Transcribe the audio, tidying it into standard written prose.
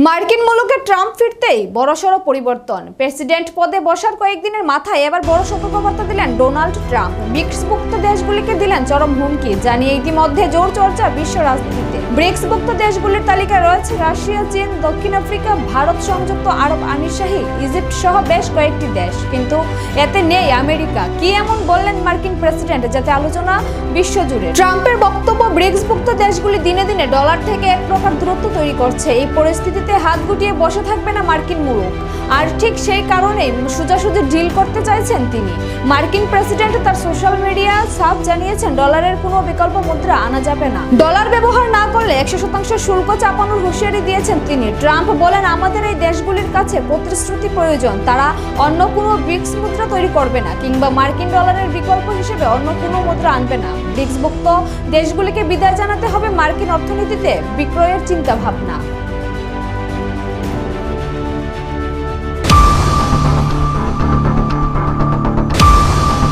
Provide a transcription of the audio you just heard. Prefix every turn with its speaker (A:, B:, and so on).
A: মার্কিন মুলুকে ট্রাম্প ফিরতেই বড়সড় পরিবর্তন। প্রেসিডেন্ট পদে বসার কয়েকদিনের মাথায় এবার বড় সতর্কবার্তা দিলেন ডোনাল্ড ট্রাম্প। ব্রিক্সভুক্ত দেশগুলিকে দিলেন চরম হুমকি, জানিয়ে ইতিমধ্যে জোর চর্চা বিশ্ব রাজনীতিতে। ব্রিক্সভুক্ত দেশগুলির তালিকায় রয়েছে রাশিয়া, চীন, দক্ষিণ আফ্রিকা, ভারত, সংযুক্ত আরব আমিরশাহী, ইজিপ্ট সহ বেশ কয়েকটি দেশ। কিন্তু এতে নেই আমেরিকা। কি এমন বললেন মার্কিন প্রেসিডেন্ট যাতে আলোচনা বিশ্বজুড়ে? ট্রাম্পের বক্তব্য, ব্রিক্সভুক্ত দেশগুলি দিনে দিনে ডলার থেকে এক প্রকার দূরত্ব তৈরি করছে। এই পরিস্থিতিতে হাত গুটিয়ে বসে থাকবে না মার্কিন মুলুক। আর ঠিক সেই কারণেই সোজাসুজি ডিল করতে চাইছেন তিনি। মার্কিন প্রেসিডেন্ট তার সোশ্যাল মিডিয়া সাফ জানিয়েছেন, ডলারের কোনো বিকল্প মুদ্রা আনা যাবে না। ডলার ব্যবহার না করলে 100% শুল্ক চাপানোর হুঁশিয়ারি দিয়েছেন তিনি। ট্রাম্প বলেন, আমাদের এই দেশগুলির কাছে প্রতিশ্রুতি প্রয়োজন। তারা অন্য কোনো ব্রিক্স মুদ্রা তৈরি করবে না কিংবা মার্কিন ডলারের বিকল্প হিসেবে অন্য কোনো মুদ্রা আনবে না। ব্রিক্সভুক্ত দেশগুলিকে বিদায় জানাতে হবে মার্কিন অর্থনীতিতে বিক্রয়ের চিন্তা ভাবনা।